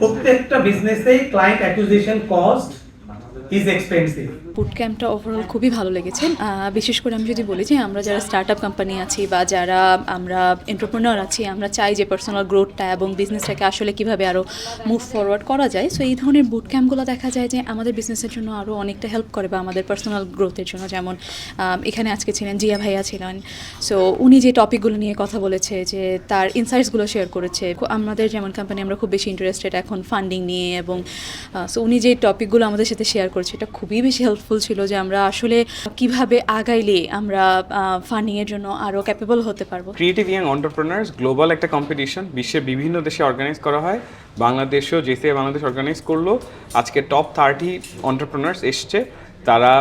প্রত্যেকটা বিজনেসেই client acquisition cost is expensive. Boot ক্যাম্পটা ওভারঅল খুবই ভালো লেগেছে। বিশেষ করে আমি যদি বলি যে আমরা যারা স্টার্ট আপ কোম্পানি আছি বা যারা আমরা এন্টারপ্রেনার আছি, আমরা চাই যে পার্সোনাল গ্রোথটা এবং বিজনেসটাকে আসলে কীভাবে আরও মুভ ফরওয়ার্ড করা যায়। সো এই ধরনের বুট ক্যাম্পগুলো দেখা যায় যে আমাদের বিজনেসের জন্য আরও অনেকটা হেল্প করে বা আমাদের পার্সোনাল গ্রোথের জন্য। যেমন এখানে আজকে ছিলেন জিয়া ভাইয়া ছিলেন, সো উনি যে টপিকগুলো নিয়ে কথা বলেছে, যে তার ইনসাইটসগুলো শেয়ার করেছে। আমাদের যেমন কোম্পানি আমরা খুব বেশি ইন্টারেস্টেড এখন ফান্ডিং নিয়ে, এবং সো উনি যে টপিকগুলো আমাদের সাথে শেয়ার করছে এটা খুবই বেশি হেল্পফুল ছিল যে আমরা আসলে কিভাবে আগাইলে আমরা ফান্ডিংয়ের জন্য আরও ক্যাপেবল হতে পারবো। ক্রিয়েটিভ ইয়াং এন্টারপ্রেনার্স গ্লোবাল একটা কম্পিটিশন বিশ্বের বিভিন্ন দেশে অর্গানাইজ করা হয়। বাংলাদেশেও জেসিআই বাংলাদেশ অর্গানাইজ করলো। আজকে টপ 30 এন্টারপ্রেনার্স এসছে, তারা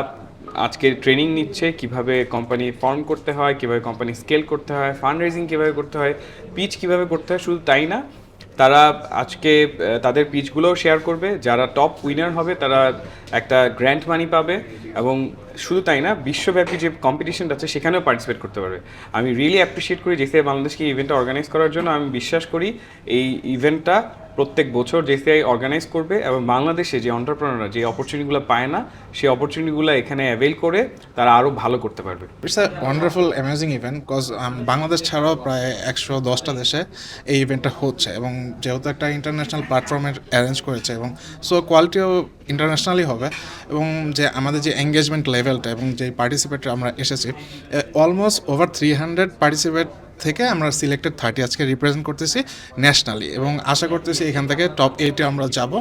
আজকে ট্রেনিং নিচ্ছে কিভাবে কোম্পানি ফর্ম করতে হয়, কিভাবে কোম্পানি স্কেল করতে হয়, ফান্ড রেজিং কীভাবে করতে হয়, পিচ কীভাবে করতে হয়। শুধু তাই না, তারা আজকে তাদের পিচগুলোও শেয়ার করবে। যারা টপ উইনার হবে তারা একটা গ্র্যান্ট মানি পাবে, এবং শুধু তাই না, বিশ্বব্যাপী যে কম্পিটিশনটা আছে সেখানেও পার্টিসিপেট করতে পারবে। আমি রিয়েলি অ্যাপ্রিসিয়েট করি জেসিআই বাংলাদেশকে এই ইভেন্টটা অর্গানাইজ করার জন্য। আমি বিশ্বাস করি এই ইভেন্টটা প্রত্যেক বছর জেসিআই অর্গানাইজ করবে, এবং বাংলাদেশে যে এন্টারপ্রেনাররা যে অপরচুনিটিগুলো পায় না, সেই অপরচুনিটিগুলো এখানে অ্যাভেল করে তারা আরও ভালো করতে পারবে। It's a wonderful amazing event, because Bangladesh ছাড়াও প্রায় 110টা দেশে এই ইভেন্টটা হচ্ছে, এবং যেহেতু একটা ইন্টারন্যাশনাল প্ল্যাটফর্মের অ্যারেঞ্জ করেছে, এবং সো কোয়ালিটিও ইন্টারন্যাশনালি হবে, এবং যে আমাদের যে এঙ্গেজমেন্ট লেভেলটা এবং যে পার্টিসিপেটরা আমরা এসেছি, অলমোস্ট ওভার 300 পার্টিসিপেট থেকে আমরা সিলেক্টেড 30 আজকে রিপ্রেজেন্ট করতেছি ন্যাশনালি, এবং আশা করতেছি এখান থেকে টপ 8-এ আমরা যাব।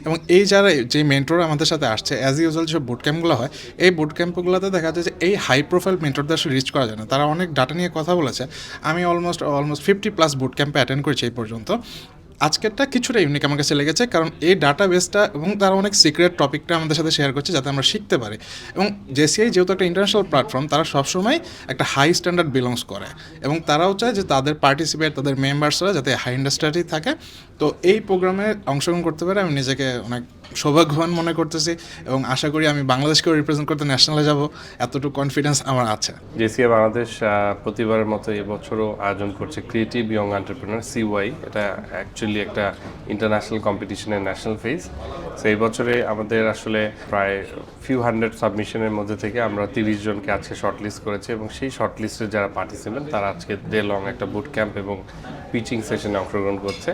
এবং এই যারা যে মেন্টর আমাদের সাথে আসছে, অ্যাজ ইউজুয়াল যে বুট ক্যাম্পগুলো হয়, এই বুট ক্যাম্পগুলোতে দেখা যায় যে এই হাই প্রোফাইল মেন্টরদের আসলে রিচ করা যায় না। তারা অনেক ডাটা নিয়ে কথা বলেছে। আমি অলমোস্ট 50+ বুট ক্যাম্পে অ্যাটেন্ড করেছি এই পর্যন্ত। আজকেরটা কিছুটা ইউনিক আমার কাছে লেগেছে, কারণ এই ডাটা বেসটা এবং তারা অনেক সিক্রেট টপিকটা আমাদের সাথে শেয়ার করছে যাতে আমরা শিখতে পারি। এবং জেসিআই যেহেতু একটা ইন্টারন্যাশনাল প্ল্যাটফর্ম, তারা সবসময় একটা হাই স্ট্যান্ডার্ড বিলংস করে, এবং তারাও চায় যে তাদের পার্টিসিপেট, তাদের মেম্বার্সরা যাতে হাই ইন্ডাস্ট্রি থাকে। তো এই প্রোগ্রামে অংশগ্রহণ করতে পারে আমি নিজেকে অনেক সৌভাগ্যবান মনে করতেছি, এবং আশা করি আমি বাংলাদেশকেও রিপ্রেজেন্ট করতে ন্যাশনালে যাব, এতটুকু কনফিডেন্স আমার আছে। জেসিআই বাংলাদেশ প্রতিবারের মতো এবছরও আয়োজন করছে ক্রিয়েটিভ ইয়ং এন্টারপ্রেনার সিওয়াই। এটা অ্যাকচুয়ালি একটা ইন্টারন্যাশনাল কম্পিটিশনের ন্যাশনাল ফেজ। সো এই বছরে আমাদের আসলে প্রায় ফিউ হান্ড্রেড সাবমিশনের মধ্যে থেকে আমরা 30 জনকে আজকে শর্টলিস্ট করেছি, এবং সেই শর্টলিস্টের যারা পার্টিসিপেন্ট তারা আজকে ডে লং একটা বুট ক্যাম্প এবং পিচিং সেশনে অংশগ্রহণ করছে।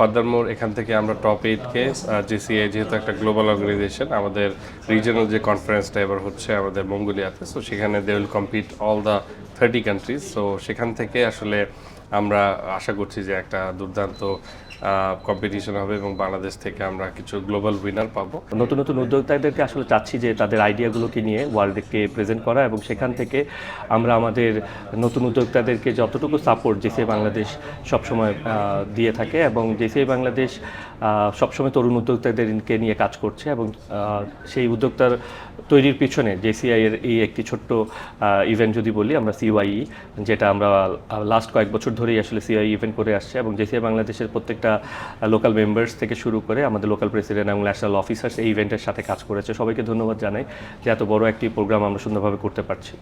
ফার্দারমোর এখান থেকে আমরা টপ 8কে জেসিআই যেহেতু একটা গ্লোবাল অর্গানাইজেশন, আমাদের রিজনাল যে কনফারেন্সটা এবার হচ্ছে আমাদের মঙ্গোলিয়াতে, সো সেখানে they will compete all the 30 countries. So সেখান থেকে আসলে আমরা আশা করছি যে একটা দুর্দান্ত কম্পিটিশন হবে, এবং বাংলাদেশ থেকে আমরা কিছু গ্লোবাল উইনার পাবো। নতুন নতুন উদ্যোক্তাদেরকে আসলে চাচ্ছি যে তাদের আইডিয়াগুলোকে নিয়ে ওয়ার্ল্ডকে প্রেজেন্ট করা, এবং সেখান থেকে আমরা আমাদের নতুন উদ্যোক্তাদেরকে যতটুকু সাপোর্ট জেসিআই বাংলাদেশ সবসময় দিয়ে থাকে, এবং জেসিআই বাংলাদেশ সবসময় তরুণ উদ্যোক্তাদেরকে নিয়ে কাজ করছে, এবং সেই উদ্যোক্তার তৈরির পিছনে জেসিআই এর এই একটি ছোট্ট ইভেন্ট যদি বলি আমরা সিওয়াই, যেটা আমরা লাস্ট কয়েক বছর ধরেই আসলে সিওয়াই ইভেন্ট করে আসছে, এবং জেসিআই বাংলাদেশের প্রত্যেকটা লোকাল মেম্বার্স থেকে শুরু করে আমাদের লোকাল প্রেসিডেন্ট এবং ন্যাশনাল অফিসার্স এই ইভেন্টের সাথে কাজ করেছে। সবাইকে ধন্যবাদ জানাই যে এত বড় একটি প্রোগ্রাম আমরা সুন্দরভাবে করতে পারছি।